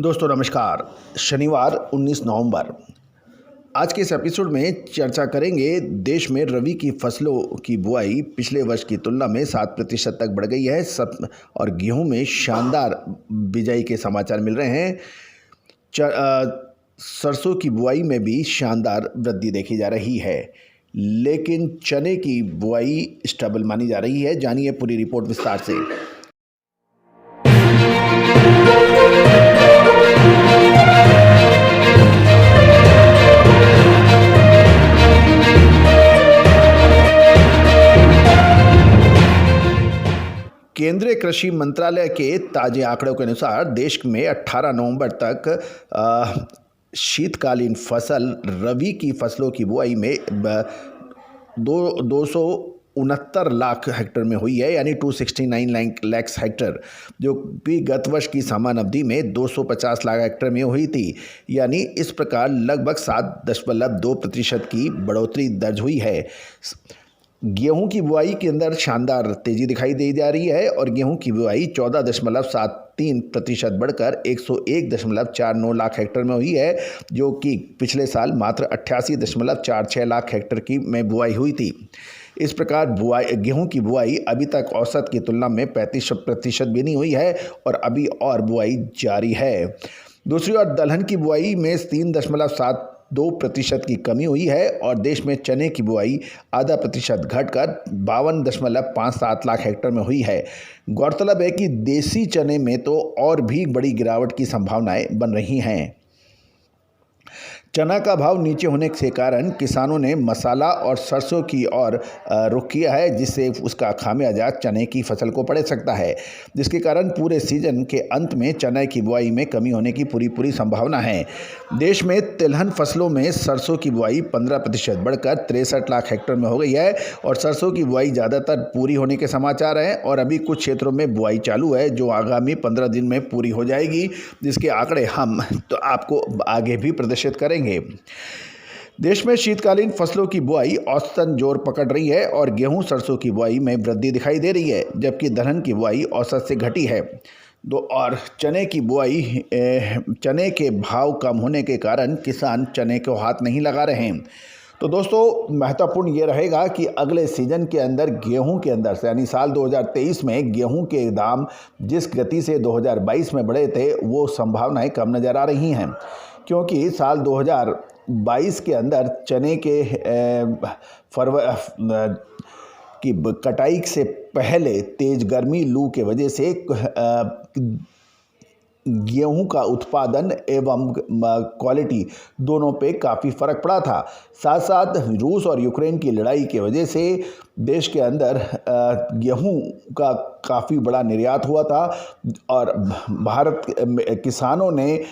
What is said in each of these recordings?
दोस्तों नमस्कार। शनिवार 19 नवंबर। आज के इस एपिसोड में चर्चा करेंगे देश में रबी की फसलों की बुआई पिछले वर्ष की तुलना में 7% तक बढ़ गई है सब और गेहूं में शानदार बिजाई के समाचार मिल रहे हैं। सरसों की बुआई में भी शानदार वृद्धि देखी जा रही है, लेकिन चने की बुआई स्टेबल मानी जा रही है। जानिए पूरी रिपोर्ट विस्तार से। केंद्रीय कृषि मंत्रालय के ताजे आंकड़ों के अनुसार देश में 18 नवंबर तक शीतकालीन फसल रबी की फसलों की बुआई में 269 लाख हेक्टेयर में हुई है, यानी 269 लाख हेक्टेयर, जो कि गत वर्ष की समान अवधि में 250 लाख हेक्टेयर में हुई थी। यानी इस प्रकार लगभग 7.2% की बढ़ोतरी दर्ज हुई है। गेहूं की बुआई के अंदर शानदार तेजी दिखाई दी जा रही है और गेहूं की बुआई 14.73% बढ़कर 101.49 लाख हेक्टेयर में हुई है, जो कि पिछले साल मात्र 88.46 लाख हेक्टेयर की में बुआई हुई थी। इस प्रकार गेहूं की बुआई अभी तक औसत की तुलना में 35% भी नहीं हुई है और अभी और बुआई जारी है। दूसरी ओर दलहन की बुआई में 3.72% की कमी हुई है और देश में चने की बुआई आधा प्रतिशत घटकर 52.57 लाख हेक्टेयर में हुई है। गौरतलब है कि देसी चने में तो और भी बड़ी गिरावट की संभावनाएं बन रही हैं। चना का भाव नीचे होने के कारण किसानों ने मसाला और सरसों की ओर रुख किया है, जिससे उसका खामियाजा चने की फसल को पड़ सकता है, जिसके कारण पूरे सीजन के अंत में चने की बुआई में कमी होने की पूरी संभावना है। देश में तिलहन फसलों में सरसों की बुआई 15% बढ़कर 63 लाख हेक्टेयर में हो गई है और सरसों की बुआई ज़्यादातर पूरी होने के समाचार हैं और अभी कुछ क्षेत्रों में बुआई चालू है, जो आगामी 15 दिन में पूरी हो जाएगी, जिसके आंकड़े हम तो आपको आगे भी प्रदर्शित करेंगे। देश में शीतकालीन फसलों की बुआई औसतन जोर पकड़ रही है और गेहूं सरसों की बुआई में वृद्धि दिखाई दे रही है, जबकि दलहन की बुआई औसत से घटी है। और चने की बुआई चने के भाव कम होने के कारण किसान चने को हाथ नहीं लगा रहे हैं। तो दोस्तों महत्वपूर्ण ये रहेगा कि अगले सीजन के अंदर गेहूं के अंदर से, यानी साल 2023 में गेहूं के दाम जिस गति से 2022 में बढ़े थे, वो संभावनाएं कम नज़र आ रही हैं, क्योंकि साल 2022 के अंदर चने के की कटाई से पहले तेज गर्मी लू के वजह से गेहूं का उत्पादन एवं क्वालिटी दोनों पे काफ़ी फ़र्क पड़ा था। साथ साथ रूस और यूक्रेन की लड़ाई की वजह से देश के अंदर गेहूं का काफ़ी बड़ा निर्यात हुआ था और भारत किसानों ने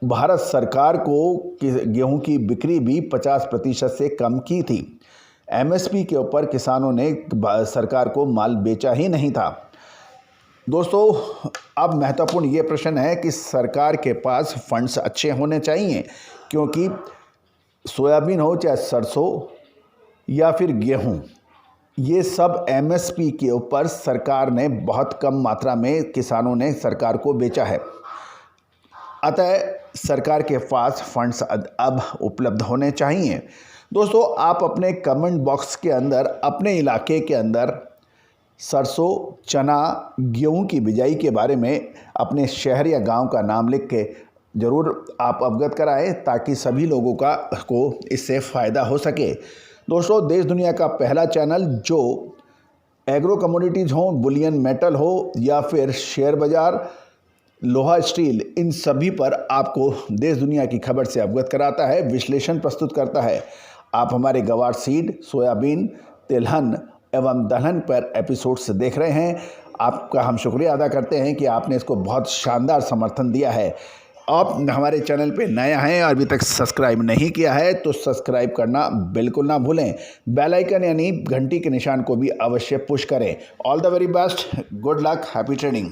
भारत सरकार को गेहूं की बिक्री भी 50% से कम की थी। एमएसपी के ऊपर किसानों ने सरकार को माल बेचा ही नहीं था। दोस्तों अब महत्वपूर्ण ये प्रश्न है कि सरकार के पास फंड्स अच्छे होने चाहिए, क्योंकि सोयाबीन हो चाहे सरसों या फिर गेहूं, ये सब एमएसपी के ऊपर सरकार ने बहुत कम मात्रा में किसानों ने सरकार को बेचा है। अतः सरकार के पास फंड्स अब उपलब्ध होने चाहिए। दोस्तों आप अपने कमेंट बॉक्स के अंदर अपने इलाके के अंदर सरसों, चना, गेहूं की बिजाई के बारे में अपने शहर या गांव का नाम लिख के ज़रूर आप अवगत कराएं, ताकि सभी लोगों को इससे फ़ायदा हो सके। दोस्तों देश दुनिया का पहला चैनल जो एग्रो कमोडिटीज़ हो, बुलियन मेटल हो या फिर शेयर बाज़ार, लोहा, स्टील, इन सभी पर आपको देश दुनिया की खबर से अवगत कराता है, विश्लेषण प्रस्तुत करता है। आप हमारे गवार सीड, सोयाबीन, तिलहन एवं दलहन पर एपिसोड्स देख रहे हैं। आपका हम शुक्रिया अदा करते हैं कि आपने इसको बहुत शानदार समर्थन दिया है। आप हमारे चैनल पे नया हैं और अभी तक सब्सक्राइब नहीं किया है तो सब्सक्राइब करना बिल्कुल ना भूलें। बेल आइकन यानी घंटी के निशान को भी अवश्य पुश करें। All the very best, good luck, happy trading.